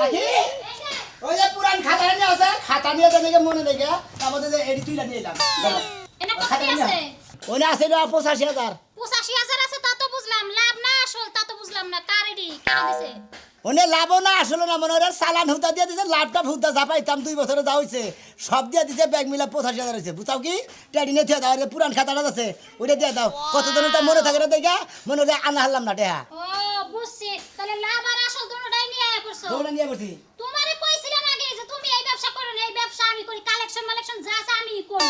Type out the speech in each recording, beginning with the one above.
আকি ওই যে পুরান খাতা নিয়ে আছে খাতা নিয়ে দেখে মনে দেখে তারপরে যে এডি তুইলা নিয়ে এলাম এনে কত আছে ওনে আছে না ৮৫,০০০ ৮৫,০০০ আছে তা তো বুঝলাম লাভ না আসল তা তো বুঝলাম না কারেডি কেন দিছে ওনে লাভও না আসলে না মনে হয় চালান হুতা দিয়ে দিছে লাভটা হুতা চাপাইতাম 2 বছরে যা হইছে সব দিয়ে দিছে ব্যাগ মিলা ৮৫,০০০ হইছে বুঝাও কি টেডি নিয়ে থিয়া দাও আর পুরান খাতাটা আছে ওইটা দিয়ে দাও কতদিন তা মনে থাকে না দেখা মনে হয় আনা হারলাম না টেহা ও বুঝছি তাহলে লাভ আর আসল দুটোটাই নিয়ে আয়া পড়ছো দৌড়ে নিয়ে বসি তোমারে কইছিলাম আগে যে তুমি এই ব্যবসা করো না এই ব্যবসা আমি করি কালেকশন মালেকশন যা আছে আমি করি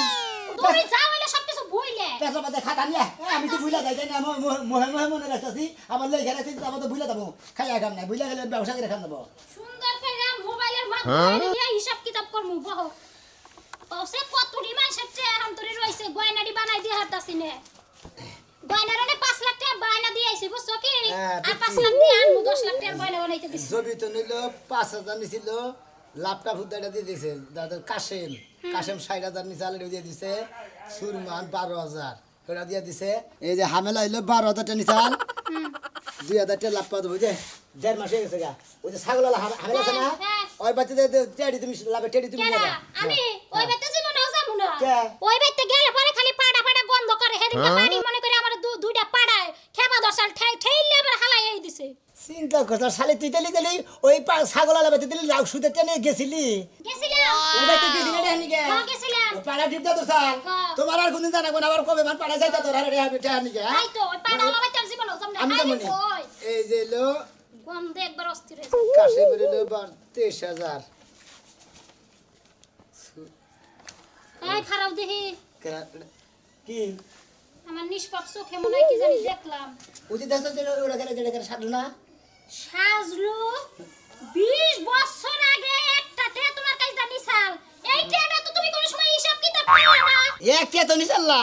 তুমি যাও হইলে সবকিছু ভুইলে পেছন পাতে খাতা নিয়ে আমি তো ভুলা যাই না আমার মোহে মোহে মনে রাখতেছি আমার লেগে রাখছি আমার তো ভুলা যাবো খাই আগাম নাই ভুলা গেলে ব্যবসা করে খান দেবো সুন্দর করে মোবাইলের মাধ্যমে দিয়ে হিসাব কিতাব করমু বহ ও সে কতটি মানুষের এখন তোরে রইছে গয়নাডি বানাই দিয়ে হারতাছি নে গয়নার নে ৫ লাখ টাকা বায়না দিয়ে আইছি বুঝছো কি আর ৫ লাখ দিয়ে আনমু ১০ লাখ টাকার গয়না বানাইতে দিছি জবি তো নিল ৫,০০০ নিছিল লাভটা ফুদাটা দিয়ে দিছে দাদা কাশেম ৬০,০০০ নিচে আলু দিয়ে দিছে সুরমান ১২,০০০ ওটা দিয়ে দিছে এই যে হামেলা হইলো ১২,০০০ টাকা নিচাল ২,০০০ টাকা লাভ পাওয়া যাবে যে ১.৫ মাস হয়ে গেছে গা ওই যে ছাগল হামেলা আছে না ওই বাচ্চাতে টেডি তুমি লাভে টেডি তুমি কেডা নেবা আমি ওই বাইতে জীবনেও যাবো না কে? ওই বাইতে গেলে পরে খালি পাড়া পাড়া গন্ধ করে হেদিনকে পানি মনে করে আমার দুইটা পাড়ায় খেপা দশাল ঠেইলে আমার হালাই এই দিছে চিন্তা করছ শালি তুই তেলি তেলি ওই ছাগল আলাবে তেলি লাউ সুতে টেনে গেছিলি গেছিলাম ওটা তো গেছিলি রে হানিকে গেছিলাম ও পাড়া টিপটা তো সাল তোমার আর কোনদিন জানা কোন আবার কবে মান পাড়া যাইতা তোর আরে হাবিটা হানিকে তাই তো ওই পাড়া আমার বাইতে জীবনেও যাবো না আমি তো আরে মনে কই এই যে লো গন্ধে একবার অস্থির হয়েছে কাশে বেরিলো ২৩,০০০ এই খারাপ দেখি কি আমার নিষ্পাপ চোখে মনে হয় কি জানি দেখলাম উজি দেশ ওরা করে যেটা করে সাধু না সাজলু ২০ বছর আগে একটা টে তোমার কাছে জানি সাল এই টেটা তো তুমি কোন সময় হিসাব কিতাব করো না এক কে তো নিছাল্লা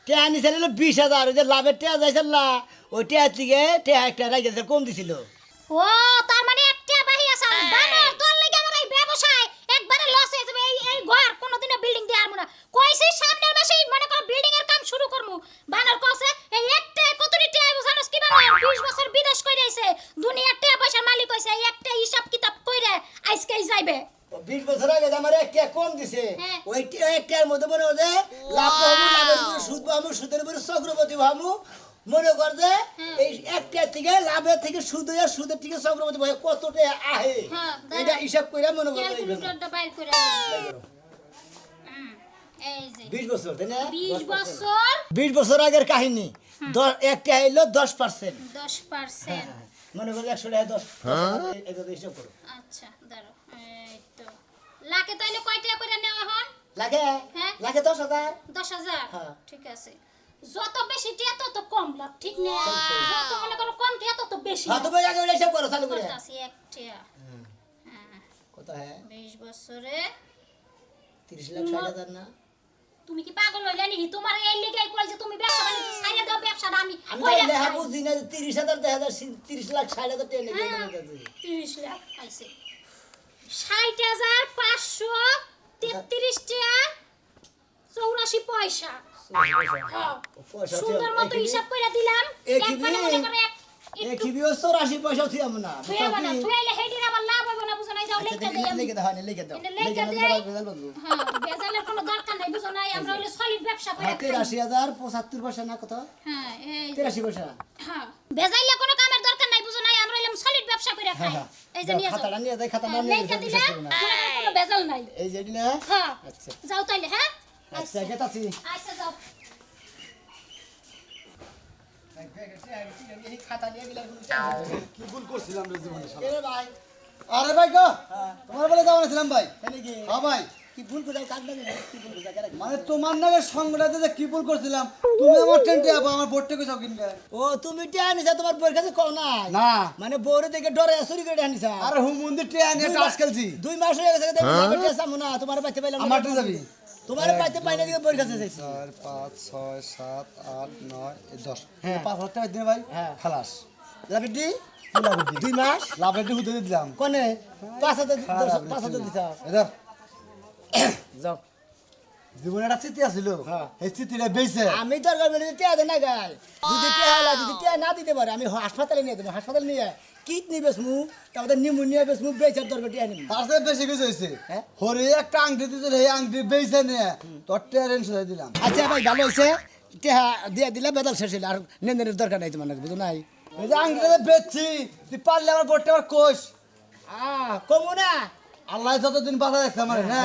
টেয়া নিছাল ২০,০০০ ওই যে লাভের টেয়া যাইছাল্লা ওই টেয়া থেকে টেয়া একটা রাইগেছে কম দিছিল ও তার মানে একটা বাহি আছে বানর তোর লাগি আমার এই ব্যবসায় একবারে লস হয়ে যাবে এই ঘর কোনোদিনও বিল্ডিং দিয়ে আরমু না কইছে সামনের মাসেই মনে কর বিল্ডিং এর কাম শুরু করমু বানর কইছে এই একটা কতটি টাকা বুঝানোস কি বানর 20 বছর বিদেশ কইরা আইছে দুনিয়ার টাকা পয়সার মালিক হইছে এই একটা হিসাব কিতাব কইরা আজকেই যাইবে ২০ বছর আগে আমার এক টেয়া কম দিছে হ্যাঁ। ওই এক টেয়ার মধ্যে মনে হয় যে লাভ পাবো লাভের উপরে সুদ পাবো সুদের উপরে চক্রবর্তী পাবো মনে কর যে এই এক টেয়ার থেকে লাভের থেকে সুদ হয়ে সুদের থেকে চক্রবর্তী ভাই কত টাকা আহে হ্যাঁ, এটা হিসাব কইরা মনে কর ক্যালকুলেটরটা বাইর করে এই যে ২০ বছর তাই না 20 বছর ২০ বছর আগের কাহিনী একটা হইলো 10% 10% মনে করি ১০০ টাকা ১০ এটা হিসাব করো আচ্ছা দাঁড়াও এই তো লাখে তাইলে কয় টাকা করে নেওয়া হন লাগে হ্যাঁ। লাগে ১০,০০০ 10,000 হ্যাঁ। ঠিক আছে যত বেশি টিয়া তত কম লাভ ঠিক না যত মনে করো কম টিয়া তত বেশি হ্যাঁ তুমি আগে ওটা হিসাব করো চালু করে করতাছি এক টিয়া হ্যাঁ কত হ্যাঁ 20 বছরে ৩০,৬০,০০০ না তুমি কি পাগল হইলে নি তোমার এই লেগে কই যে তুমি ব্যবসা বাণিজ্য ছাইরা দাও ব্যবসাটা আমি আমি কইরা লেহা খাই। বুঝি না ৩০,০০০ ৩০,৬০,০০০ টাকা নেবে 30 লাখ আইছে 60,533 টাকা 84 পয়সা হ্যাঁ। সুন্দর মতো হিসাব কইরা দিলাম একবারে মনে করে এক কিবিও ৮৪ পয়সা থিয়াম না থুইবা না থুইলে হেডির আবার লাভ হবে না বুঝো নাই যাও লেখা দেই আমি লিখে দাও লিখে দাও এটা লেখা দেই হ্যাঁ বেজালের কোনো দরকার নাই বুঝো নাই আমরা হইলে সলিড ব্যবসা করে খাই ৮৩,০৭৫ পয়সা না কত হ্যাঁ এই ৮৩ পয়সা হ্যাঁ বেজাইলে কোনো কামের দরকার নাই বুঝো নাই আমরা হইলে সলিড ব্যবসা করে খাই এই যে নিয়ে যাও খাতাটা নিয়ে যাই খাতা না নিয়ে লেখা দিলে কোনো বেজাল নাই এই যে না হ্যাঁ আচ্ছা যাও তাইলে হ্যাঁ আচ্ছা গেতাছি আচ্ছা যাও খাতা নিয়ে গেলাম কি ভুল করছিলাম রে জীবনে শালা। এরে ভাই আরে ভাই গো হ্যাঁ তোমার বলে যাওয়া ছিলাম ভাই এনে কি হ্যাঁ ভাই কি ভুল করে কাট লাগে কি ভুল করে কেন মানে তোমার নাকি সংগঠনে যে কি ভুল করছিলাম তুমি আমার টেন্টে আবার আমার বোর্ডটা কইছাও কিনবে ও তুমি টিয়া আনিছা তোমার বউর কাছে কও না না মানে বউরে দেখে ডরে চুরি করে আনিছা আরে হুম মন্দির টে আনিয়ে টাস খেলছি 2 মাস হয়ে গেছে দেখো আমি টিয়া সামু না তোমার বাইতে পাইলাম না। আমারটা যাবি তোমার বাইতে পাইনা দিকে বউর কাছে যাইছি 4 5 6 7 8 9 10 হ্যাঁ। 5,000 টাকা দিয়ে ভাই হ্যাঁ। খালাস লাভিটি কি লাভ দি 2 মাস লাভ রেডি হুদে দিলাম কোনে 5,000 খারাপ 5,000 দিছা এদার যাও জীবনে একটা স্মৃতি আছিল হ্যাঁ। এই স্মৃতিটা বেঁচে আমি দরকার বলে টিয়া দেন না গাই যদি টিয়া না দিতে পারে আমি হাসপাতালে নিয়ে দেবো হাসপাতালে নিয়ে কিডনি বেসমু তারপরে নিউমোনিয়া বেসমু বেচার দরকার টিয়া নিবো তার সাথে বেশি কিছু হয়েছে হ্যাঁ? হরে একটা আংটি দিছিল এই আংটি বেঁচে নিয়ে তোর ট্রেন সরে দিলাম আচ্ছা ভাই ভালো হয়েছে টিয়া দিয়ে দিলে বেদাল শেষ হইলে আর নেন্দের দরকার নাই তোমার বুঝো নাই এই যে আংটিটা বেচছি তুই পারলে আমার বোর্ডটা আমার কোষ কমু না আল্লাহ যতদিন বাধা রাখছে আমার না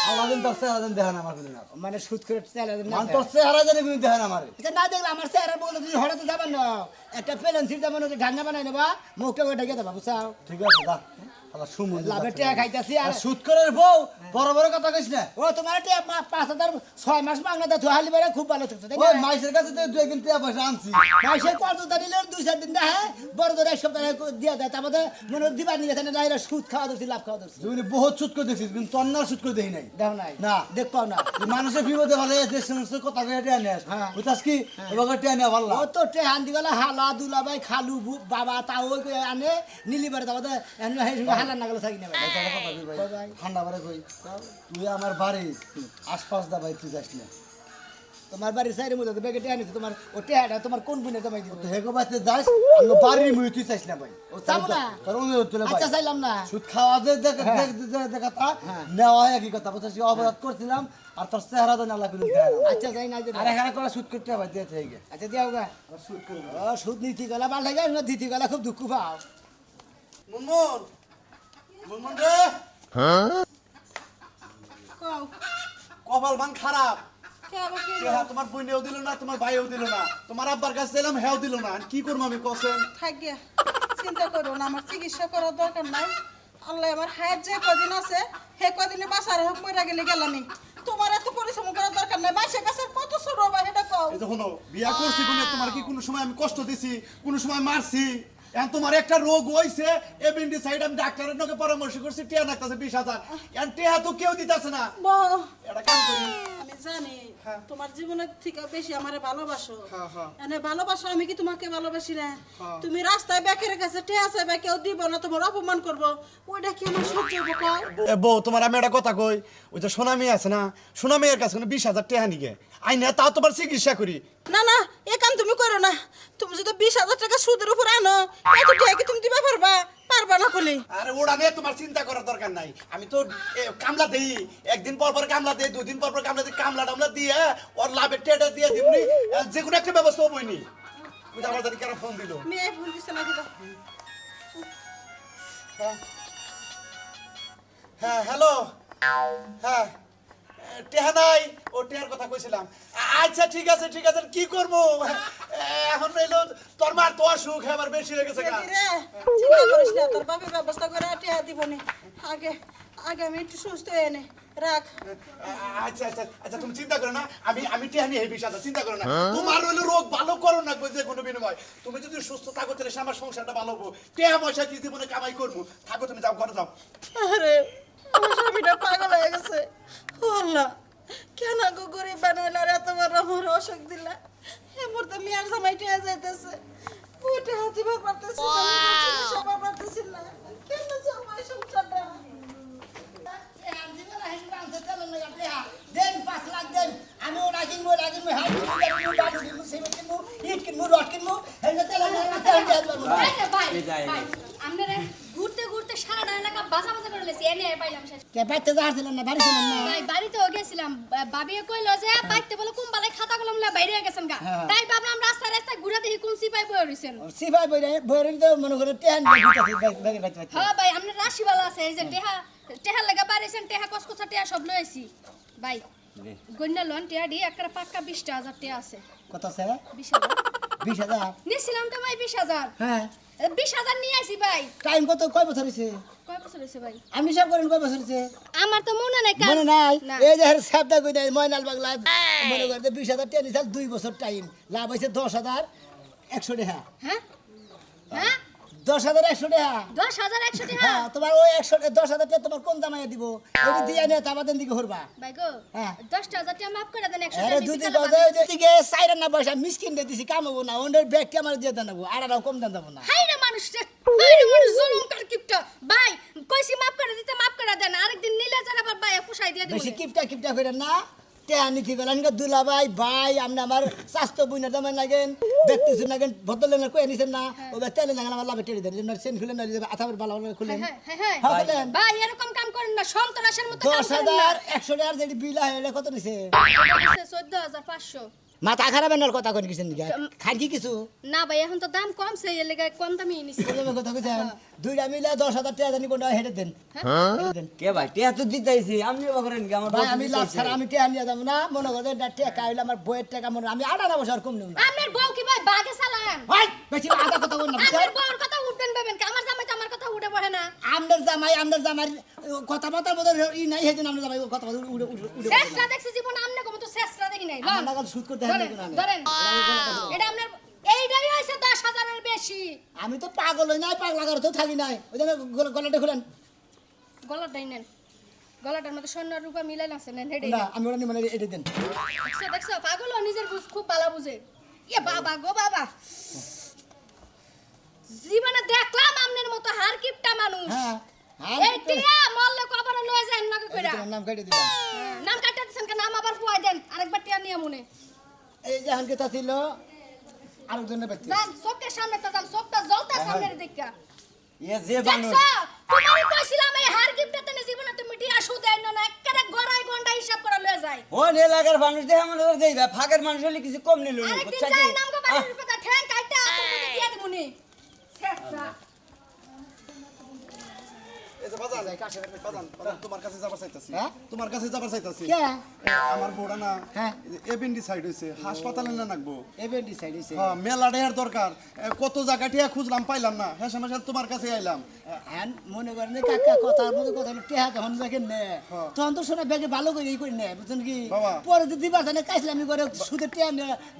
আল্লাহ দিন তোর চেহারা দিন দেখেন আমার কোনো না মানে সুদ করে চালা দেন না মানে তোর চেহারা জানি কোনো দেখেন আমার এটা না দেখলে আমার চেহারা বলতে যদি হঠাৎ যাবেন না একটা প্লেন্সির যাবেন ঢাঙ্গা বানাই নেবা মুখটা করে ঢেকে দেবা বুঝছাও ঠিক আছে দা আল্লাহ সুমন লাভের টিয়া খাইতেছি আর আর সুদ করে বউ বড় বড় কথা কইস না ও তোমার টিয়া 5,000 6 মাস মাংনা দা হালি বেড়ে খুব ভালো থাকতো তাই ওই না মাইসের কাছে তো দুই একদিন টিয়া পয়সা আনছি মাসে কত দিলে 2-4 দিন না হ্যাঁ বড় ধরে এক সপ্তাহ দিয়ে দেয় তারপরে মনে দিবার নিয়ে গেছে না সুদ খাওয়া দরছি লাভ খাওয়া দরছি তুই বহুত সুদ করে দেখছিস কিন্তু তোর না সুদ করে দেখি নাই দেখো নাই না। দেখ পাও না তুই মানুষের বিপদে ভালো যে সমস্ত কথা কয়ে টিয়া নেস হ্যাঁ। বুঝাস কি এবার টিয়া নেওয়া ভালো ও তো টে হান্দি গেলে হালা দুলা ভাই খালু বাবা তাও ওই করে আনে নিলিবার তারপরে হালা না গেলে থাকি না ভাই ভাই। ঠান্ডা বারে কই তুই আমার বাড়ি আশপাশ দা ভাই তুই যাস না তোমার বাড়ির সাইডের মধ্যে ব্যাগে টেয়া নিচ্ছে তোমার ও টেয়াটা তোমার কোন বুনে তোমায় দিব তো হেগো বাড়িতে যাস আমি বাড়ির মুই তুই চাইস না ভাই ও চাবো না তোর অনুরোধ তুলে ভাই আচ্ছা চাইলাম না সুদ খাওয়া যে দেখা তা হ্যাঁ। নেওয়া হয় একই কথা বুঝছিস অপরাধ করছিলাম আর তোর চেহারা তো নালা করে দেয় আচ্ছা যাই না যে আর এখানে করে সুদ করতে ভাই দিয়ে থেকে আচ্ছা দিও গা সুদ করে ও সুদ নীতি গলা ভাল লাগে না দিতি গলা খুব দুঃখ পাও মুনমুন মুনমুন রে কও কপাল মান খারাপ কে আবার কি হ্যাঁ তোমার বোনেও দিল না তোমার ভাইও দিল না তোমার আব্বার কাছে দিলাম হেও দিল না আর কি করবো আমি কসেন থাকিয়া চিন্তা করো না আমার চিকিৎসা করার দরকার নাই আল্লাহ আমার হায়াত যে কদিন আছে হে কদিনে বাসার হোক মরে গেলে গেলামি তোমার এত পরিশ্রম করার দরকার নাই মাসের কাছে কত ছোট বা এটা কও এই দেখো বিয়া করছি কোনে তোমার কি কোনো সময় আমি কষ্ট দিছি কোনো সময় মারছি এখন তোমার একটা রোগ হইছে এপেন্ডিসাইড আমি ডাক্তারের নাকি পরামর্শ করছি টিয়া নাকতাছে 20,000 এখন টিয়া তো কেউ দিতাছে না বউ, এটা কাম করি আমি জানি হ্যাঁ। তোমার জীবনের থেকে বেশি আমারে ভালোবাসো হ্যাঁ, হ্যাঁ। এনে ভালোবাসো আমি কি তোমাকে ভালোবাসি না হ্যাঁ। তুমি রাস্তায় বেকের কাছে ঠে আছে কেউ দিব না তোমার অপমান করব ওইটা কি আমার সহ্য হবে কও এ বউ তোমার আমি একটা কথা কই ওই যে সোনামি আছে না সোনামির কাছে 20,000 টাকা নিগে আইনা তাও তোমার চিকিৎসা করি না না এ কাম তুমি করো না তুমি যদি 20,000 টাকা সুদের উপর আনো এত টাকা কি তুমি দিবা পারবা পারবা না কলি আরে ওটা নিয়ে তোমার চিন্তা করার দরকার নাই আমি তো কামলা দেই একদিন পর পর কামলা দেই দুদিন পর পর কামলা দেই কামলা টামলা দিয়ে ওর লাভের টেটা দিয়ে দিবনি যে কোনো একটা ব্যবস্থা হবইনি ওই যে আমার জানি কারা ফোন দিল মেয়ে ভুল দিছে না দিবা হ্যাঁ হ্যালো হ্যাঁ টেহা নাই ও টেহার কথা কইছিলাম আচ্ছা ঠিক আছে কি করবো এখন এলো তোর মার তো অসুখ আবার বেশি হয়ে গেছে গা। রে চিন্তা করিস না তোর বাপের ব্যবস্থা করে টাকা দিবনি আগে আগে আমি একটু সুস্থ হয়ে নে রাখ আচ্ছা তুমি চিন্তা করো না আমি টেহা নিয়ে হেবি সাথে চিন্তা করো না তোমার হলো রোগ ভালো করো না যে কোনো বিনিময় তুমি যদি সুস্থ থাকো তাহলে আমার সংসারটা ভালো হবো টেহা পয়সা কি জীবনে কামাই করবো থাকো তুমি যাও ঘরে যাও আরে আমার স্বামীটা পাগল হয়ে গেছে ও আল্লাহ কেন গো গরিব বানাইলা রে তোমার আমার অসুখ দিলা এ মুহূর্তে মিয়ার জামাই টিয়া যাইতেছে ওইটা হাতি ভাগ পারতেছি না সবার পারতেছি না কেন জামাই সংসারটা দেন 5 লাখ দেন আমি ওটা কিনবো হাত কিনবো বালু কিনবো সিমেন্ট কিনবো ইট কিনবো রড কিনবো হেলে তেল আমরা ঘুরতে ঘুরতে সারা এলাকা বাজা বাজা করে লেছি এনে পাইলাম শেষ কে বাইতে যাচ্ছিলেন না বাড়ি ছিলেন না ভাই বাড়িতেও গেছিলাম বাবিয়ে কইলো যে বাইতে বলে কুম্বালে খাতা কলম লয়ে বাইরে গেছেন গা হ্যাঁ। তাই ভাবলাম রাস্তায় ঘুরে দেখি কোন সিপাই বই রইছেন সিপাই বইরে তো মনে করে টেন ব্যাগে বাইতে হ্যাঁ ভাই আমরা রাশি ভালো আছে এই যে টেহা লাগা বাড়িছেন টেহা কসকসা টেহা সব লইছি ভাই গন্যা লোন টেহা দিয়ে একটা পাক্কা 20,000 টেহা আছে কত আছে 20,000 20,000 নিছিলাম তো ভাই 20,000 হ্যাঁ 20,000 নিয়ে আইছি ভাই টাইম কত কয় বছর হইছে কয় বছর হইছে ভাই আপনি সব করেন কয় বছর হইছে আমার তো মনে নাই কাজ মনে নাই না। এই যে সাবদা কই নাই ময়নাল বাগলা মনে করতে 20,000 টাকা নিছাল 2 বছর টাইম লাভ হইছে 10,000 100 টাকা হ্যাঁ হ্যাঁ 10,100 টাকা 10,100 টাকা হ্যাঁ তোমার ওই 10,000 টাকা তোমার কোন দামায় দিব ওই দিয়ে নিয়ে তাবাদেন দিকে হরবা ভাই গো হ্যাঁ। 10,000 টাকা মাফ করে দেন 100 আরে টাকা দুদি বিকালে বাজে পাঠাচ্ছি। দিকে সাইরা না পয়সা মিসকিন দে দিছি কাম হবো না ওনের ব্যাগটি আমার দিয়ে দেন নেবো আর কম দেন দেবো না হাই রে মানুষ রে হাই রে মানুষ জুলুম কর কিপটা ভাই কইছি মাফ করে দিতে মাফ করে দেন আরেকদিন নিলে যারা আবার ভাই পুষাই দিয়ে দিব বেশি কিপটা কিপটা কইরা না টেহানি কি বলেন দুলা ভাই ভাই আপনি আমার স্বাস্থ্য বুঝনা দামেন লাগেন দেখতেছেন লাগেন বদলেন কই নিছেন না ও তেলে লাগান আমার লাভে টেড়ে দেন সেন খুলে না আথাবের বালা খুলেন হ্যাঁ হ্যাঁ বলেন ভাই এরকম কাম করেন না সন্তরাসের মতো কাম 10,100 টাকার যেটি বিল হয় এটা কত নিছে 14,500 মাথা খারাপ এনার কথা কোন কিছু নিগা খাই কি কিছু না ভাই এখন তো দাম কমছে এর লাগা কম দামি নিছি বলবে কথা কইছেন দুইটা মিলে 10,000 টাকা জানি কোনটা হেডে দেন হেডে দেন কে ভাই টিয়া তো দিতেছি আপনি করেন কি আমার ভাই আমি লাভ ছাড়া আমি টাকা নিয়ে যাব না মনে করেন টাকা হইলে আমার বইয়ের টাকা মনে আমি 18 বছর কম নেব না আপনার বউ কি ভাই বাগে চালান ভাই বেশি আধা কথা বল না আপনার বউর কথা উঠবেন ভাবেন কি আমার জামাই তো আমার কথা উঠে পড়ে না আমদের জামাই কথা বতার মধ্যে ই নাই হেদিন আমদের জামাই কথা বলতে উড়ে উড়ে উড়ে শেষরা দেখছি জীবন আমনে কম তো শেষরা দেখি নাই লন আমার শুট করতে হয় না ধরেন এটা আপনার এইটাই হইছে 10,000 এর বেশি আমি তো পাগল হই নাই পাগলা করে তো থাকি নাই ওই জন্য গলাটা খুলেন গলার ডাই নেন গলাটার মধ্যে স্বর্ণ রূপা মিলাইন আছে নেন হেডে না আমি ওরা মানে এটা দেন দেখছো পাগল ও নিজের বুঝ খুব ভালো বুঝে ইয়ে বাবা গো বাবা জীবনে দেখলাম আমনের মতো হার কিপটা মানুষ হ্যাঁ এই টিয়া মল্লে কবর লয়ে যান না কইরা নাম কাটে দিলাম নাম কাটতে দিছেন কেন নাম আবার পুয়াই দেন আরেকবার টিয়া নিয়ে মনে এই যে হানকে তা ছিল আরেকজনের বাচ্চা যান চোখের সামনে তো যান চোখটা জ্বলতা সামনের দিকে এ যে মানুষ দেখছো তোমারই কইছিলাম এই হার কিপটাতে নে জীবনে তুমি টিয়া সুদ দেন না একেবারে গড়াই গন্ডা হিসাব করে লয়ে যায় ও এলাকার মানুষ দেখে আমার দেইবা ফাঁকের মানুষ হলে কিছু কম নিল না আরেকদিন বুঝছা যাই নাম গো বাড়ির উপরে ঠ্যাং কাইটা তোমাকে দিয়া দিমুনি শেষরা এই যে বাজান বাজান তোমার কাছে যাবার চাইতাছি হ্যাঁ? তোমার কাছে যাবার চাইতাছি কে আমার বড়া না হ্যাঁ। এবেন্ডি সাইড হইছে হাসপাতালে না নাকবো এবেন ডিসাইড হইছে হ্যাঁ মেলা ডেয়ার দরকার কত জায়গা টিয়া খুঁজলাম পাইলাম না হ্যাঁ সময় তোমার কাছে আইলাম হ্যান মনে করেন যে কাকা কথার মধ্যে কথা হলো টেহা যখন দেখেন নে হ্যাঁ। তখন তো শোনা ব্যাগে ভালো করে ই করে নে বুঝছেন কি বাবা। পরে যদি দিবা জানে কাইছিলামি করে সুদের টেহা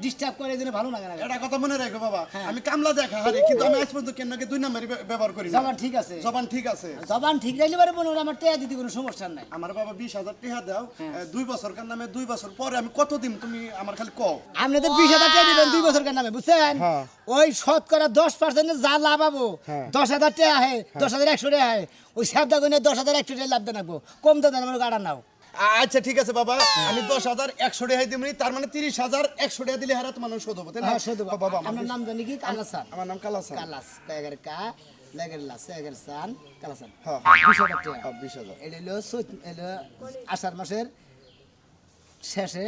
ডিস্টার্ব করে এই জন্য ভালো লাগে না এটা কথা মনে রাখো বাবা হ্যাঁ। আমি কামলা দেখা হারি কিন্তু আমি আজ পর্যন্ত কেন 2 নাম্বারই ব্যবহার করি না জবান ঠিক আছে জবান ঠিক আছে জবান ঠিক রাখলে পারে মনে হয় আমার টেহা দিতে কোনো সমস্যা নাই আমার বাবা 20,000 টাকা দাও হ্যাঁ। 2 বছর কার নামে 2 বছর পরে আমি কত দিন তুমি আমার খালি কও আপনি তো 20,000 টাকা দিবেন 2 বছর নামে বুঝছেন হ্যাঁ। ওই শতকরা 10% যা লাভ পাবো হ্যাঁ। 10,000 টাকা হয় 10,100 টাকা হয় ওই সাবদা কইনে 10,100 টাকা লাভ দেন রাখবো কম তো দেন আমার গাড়া নাও আচ্ছা ঠিক আছে বাবা আমি 10,100 টাকা দিমনি তার মানে 30,100 টাকা দিলে হারাত মানুষ শোধ হবে তাই না হ্যাঁ শুধু বাবা আপনার নাম জানি কি কালাসান আমার নাম কালাসা কালাস কাগের কা লাগের লাস এগের সান কালাসান হ্যাঁ 20,000 টাকা 20,000 এটা হলো আষাঢ় মাসের শেষে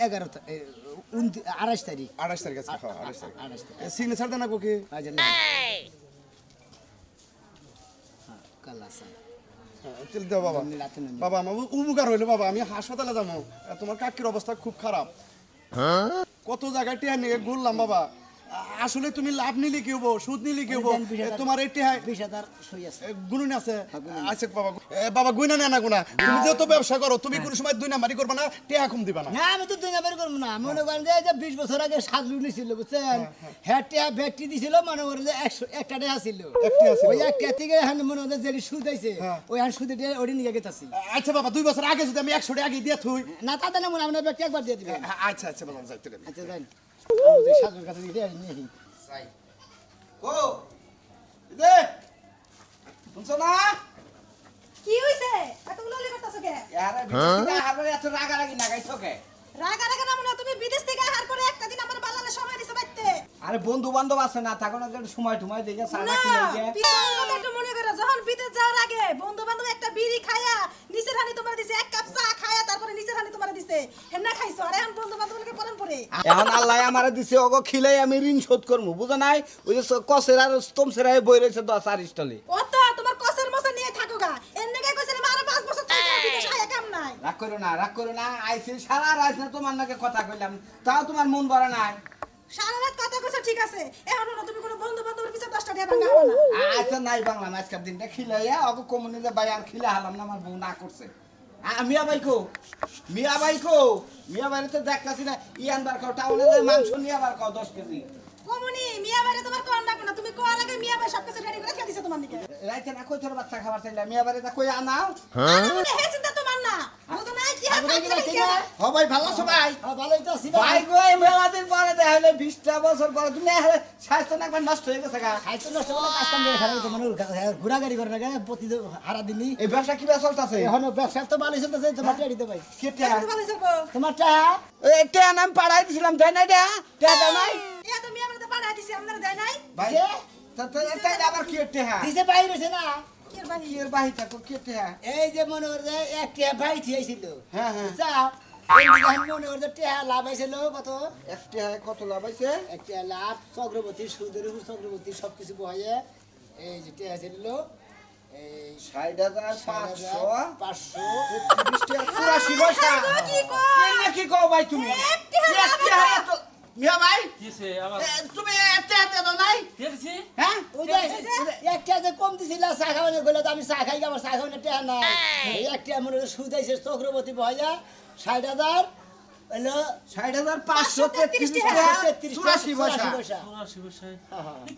28 তারিখ 28 তারিখ আছে হ্যাঁ 28 তারিখ 28 তারিখ সিগনেচার দেন নাকি কি আজ কালাসান চল দাও বাবা রাতে নেন বাবা আমার উপকার হইলো বাবা আমি হাসপাতালে যাবো তোমার কাকির অবস্থা খুব খারাপ কত জায়গায় টিয়া নিয়ে ঘুরলাম বাবা আসলে তুমি লাভ নিলে কি হবো সুদ নিলে কি হবো তোমার এই টিয়া 20,000 সই আছে গুণুন আছে আছে বাবা বাবা গুইনা নেনা গুনা তুমি যেহেতু ব্যবসা করো তুমি কোন সময় 2 নাম্বারই করবে না টিয়া কম দিবা না না আমি তো দুই নাম্বার করবো না মনে করেন যে এই যে 20 বছর আগে সাজলু নিছিল বুঝছেন হ্যাঁ টিয়া ব্যাগটি দিছিল মনে করেন যে 100 একটা টাকা ছিল একটি আছে ওই একটা থেকে এখন মনে হয় যে সুদ আইছে হ্যাঁ। ওই এখন সুদে দিয়ে ওড়ি নিয়ে গেতাছি আচ্ছা বাবা 2 বছর আগে যদি আমি 100 টাকা আগে দিয়ে থুই না তাতে না মনে আপনার ব্যাগটি একবার দিয়ে দিবেন আচ্ছা আচ্ছা বাবা যাইতে দেন আচ্ছা যাই আমাদের সাজুর কাছে দিয়ে নিয়ে আসি কো দে শুনছ না কি হইছে এতগুলো ললি করতেছো কে ইয়ারে বিদেশি হারবারে এত রাগারাগি না গাইছো কে রাগা রাগা না মনে হয় তুমি বিদেশ থেকে আহার পরে একটা দিন আমার বালালে সময় দিছে বাইতে আরে বন্ধু বান্ধব আছে না থাকো না একটু সময় টুমাই দেখে সারা না কি লাগে পিছনের কথা একটু মনে করো যখন বিদেশ যাওয়ার আগে বন্ধু বান্ধব একটা বিড়ি খায়া নিচের হানি তোমার দিছে এক কাপ চা খায়া তারপরে নিচের হানি তোমার দিছে হেন্না খাইছো আর এখন বন্ধু বান্ধবকে পরান পরে এখন আল্লাহ আমারে দিছে ওগো খিলাই আমি ঋণ শোধ করবো বুঝো নাই ওই যে কসের আর স্তম্ভের বই রয়েছে 10 স্টলে ও তো তোমার কসের মসে নিয়ে থাকো গা এর নেগে কইছিলাম আরো 5 বছর থাকো বিদেশ আয়া কাম নাই রাগ করো না আইছি সারা রাত না তোমার নাকি কথা কইলাম তাও তোমার মন ভরা নাই সারা রাত কথা কইছো ঠিক আছে এখন না তুমি কোনো বন্ধু বান্ধবের পিছে 10টা টাকা ভাঙা হবে না আচ্ছা নাই বাংলা আজকের দিনটা খিলাইয়া ওকে কমনে যে ভাই আর খিলা হালাম না আমার বউ না করছে মিয়া ভাই তো দেখতাছি না ইয়ান বার খাও টাউনে যে মাংস নিয়ে বার খাও 10 কেজি কমুনি মিয়া বাইরে তোমার কোন না কোন তুমি কোয়ার আগে মিয়া ভাই সব কিছু রেডি করে দিছে তোমার দিকে রাইতে না কই তোর বাচ্চা খাবার চাইলা মিয়া বাড়িতে কই আনাও আরে মনে হে চিন্তা তোমার না বুঝো না কি কোথায় গেলা ঠিক না ও ভাই ভালো আছো ভাই ভালোই তো আছি ভাই গো এই মেলা দিন পরে দেখা হলে 20টা বছর পরে তুমি স্বাস্থ্য না একবার নষ্ট হয়ে গেছে গা খাইতো নষ্ট করে কাজ কাম করে খারাপ তো মানে ঘোরাঘুরি করে না প্রতি হারা দিনই এই ব্যবসা কি ব্যবসা চলতেছে এখন ব্যবসা তো ভালোই চলতেছে তোমার টেয়া দিতে ভাই কেটে ভালো চলবো তোমার টেয়া এটা আমি পাড়াই দিছিলাম তাই না এটা দাও নাই এ তো মিয়া আমাকে পাড়া দিছি আপনারা দেয় নাই ভাই তাই আবার কেটে দিছে বাইরে হইছে না কি ভাই কি এর বাহি থাকো কেটে এই যে মনে করে এক টেয়া ভাই থিয়েছিল হ্যাঁ হ্যাঁ যাও এই দিকে মনে করে টেয়া লাভ হয়েছিল কত একটা কত লাভ হইছে একটা লাভ চক্রবর্তী সুদের উপর চক্রবর্তী সবকিছু বহাইয়ে এই যে টেয়া ছিল এই 60,500 500 84 পয়সা কি কয়? কি কও ভাই তুমি মিয়া ভাই কিসে আবার তুমি একটা দাও নাই দেখছি হ্যাঁ ওই যে একটা যে কম দিছিল চা খাওয়ানো গেলে তো আমি চা খাই আমার চা খাওয়ানো টেয়া নাই এই একটা মনে করে সুদ আইছে চক্রবর্তী বহাইয়া 60,000 হলো 60,533 টাকা 84 পয়সা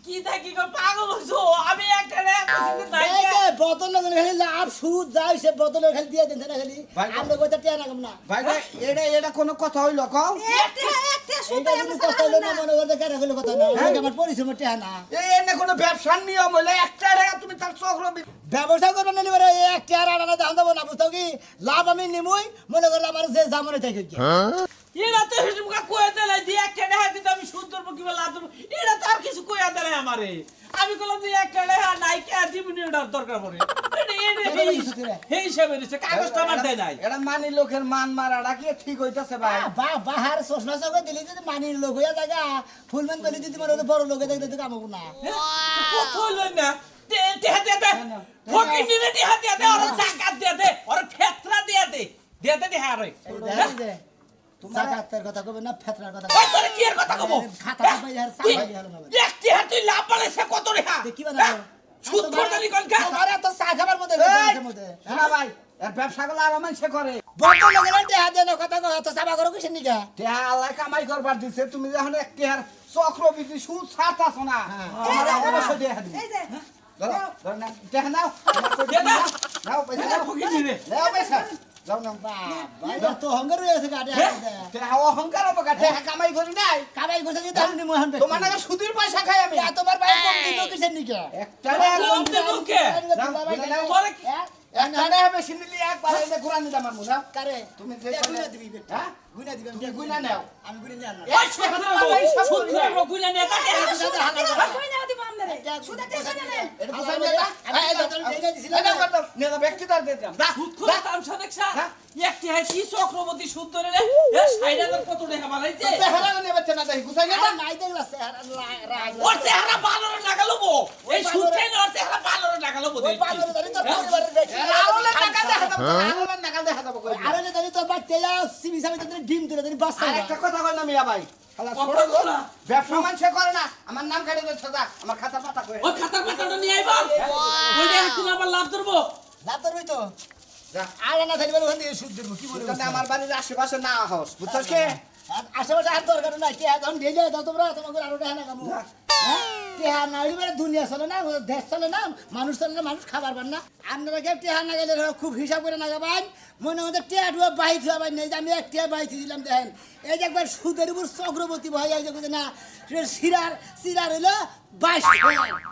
কি থাকি গো পাগল হইছো আমি একটা রে এই যে বোতল খালি লাভ সুদ যাইছে বোতল খালি দিয়ে দেন না খালি ভাই, আমরা কইতা টেয়া না কম না ভাই ভাই এটা কোনো কথা হইলো কও একটা শুনতে এইটা যদি কথা হইলো না মনে করতে কেন হইলো কথা না এটা আমার পরিশ্রম টেয়া না এই এনে কোনো ব্যবসার নিয়ম হইলে একটা টাকা তুমি তার চক্র ব্যবসা করবেন না নিবারে এক টেয়ার আনা দাম দেবো না বুঝতো কি লাভ আমি নিমুই মনে করলে আমার যে জামনে থাকে কি এরা তো হিসেব কইয়া দিলে যে একটা টাকা দিতে আমি সুন্দর কি বলে লাভ এরা তো আর কিছু কইয়া দিলে আমারে আমি কইলাম যে একটা টাকা নাই কে দিবনি ওটার দরকার পড়ে এই হিসাবে দিছে কাগজটা আমার দেয় নাই এটা মানি লোকের মান মারাটা কি ঠিক হইতাছে ভাই বাহার সোসনা সঙ্গে দিলি যদি মানির লোক হইয়া জায়গা ফুলমান দিলি যদি মনে হলো বড় লোকে দেখতে কাম হবো না কত হইলো না টেহা দে দে ফকির নিনে টেহা দে দে আর জাকাত দে দে আর ফেতরা দে দে দে হ্যাঁ রে জাকাতের কথা কবে না ফেতরার কথা ওই তোর কি এর কথা কব খাতা পাই আর সাই পাই হলো না এক টেহা তুই লাভ পালেছে কত রে হ্যাঁ কি বানাবো সুদ করদানি কোন কা আরে তো চা খাবার মধ্যে মধ্যে শোনা ভাই এর ব্যবসাগুলো আর মানুষে করে বড় লোকের টেহা দেন কথা কয় তো চাবা করো কিসের নিকা টেহা আল্লাহ কামাই করবার দিছে তুমি যখন এক টেহার চক্রবৃদ্ধি সুদ ছাড়তাছ না তোমার অবশ্যই টেহা দিবে এই যে ধরো ধরো না টেহা নাও নাও পয়সা নাও ফকির নিনে নাও পয়সা যাও নাও ভাই তো হঙ্গার হয়ে আছে গাড়ি হাতে টেহা অহংকার হবে গা টেহা কামাই করি নাই কামাই করছে যে দাম নিমু হন তোমার নাকি সুদের পয়সা খাই আমি তোমার ভাই কম দিল কিসের নিকা একটা কম দে মুখে তোর একটা টাকা বেশি নিলি একবার এই যে ঘুরানি দাম আমার মুনা কারে তুমি যে গুনা দিবি হ্যাঁ গুনা দিবি তুমি গুনা নাও আমি গুনা নিয়ে আনলাম ওই সুদ করবো গুলা নে তা কই যাও দিব আমদারে সুদে টেনশন নেই এটা কোথায় মেলা আমি তোর টেকা দিছিলাম এটা কত নেতা ব্যক্তি তার দিতাম দা সুদ করে তামসা দেখছা একটি হয় কি চক্রবর্তী সুদ ধরে রে এ 60,000 কত টাকা বানাইছে চেহারা নেবে না দেখি গুছাই গেল নাই দেখলা স্যার রাগ ওর চেহারা ভালো লাগালো বো এই সুদ খাই না ওর চেহারা ভালো লাগালো বো ওই পাগল জানি তোর পরিবারের বেশি আরোলে টাকা দেখা দাও আরোলে টাকা দেখা দাও কই আরে জানি তোর বাচ্চা যা সিবি সাবি তোর ডিম তুলে দিন বাচ্চা আর একটা কথা কই না মিয়া ভাই শালা কথা ছোট বলা। ব্যবসা মানুষে করে না আমার নাম কাটি দে ছদা আমার খাতা পাতা কই ওই খাতার পাতাটা নিয়ে আইবা ওইটা তুমি আবার লাভ ধরবো লাভ করবি তো যা আর না থাকবে ওখান থেকে সুদ দেবো কি বলবো তুমি আমার বাড়ির আশেপাশে না হস বুঝছস কি আশেপাশে আর দরকার নাই কে এখন ঢেলে দাও তোমরা তোমাকে আরো দেখা না কামু টেহা না হইলে দুনিয়া চলে না দেশ চলে না মানুষ চলে না মানুষ খাবার পান না আপনারা কেউ টেহা না গেলে খুব হিসাব করে না গাবান মনে হচ্ছে টেহা টুয়া বাইক হওয়ার নেই যে আমি এক টেহা বাইক দিলাম দেখেন এই যে একবার সুদের উপর চক্রবর্তী ভয় এই যে না সিরার হইলো 22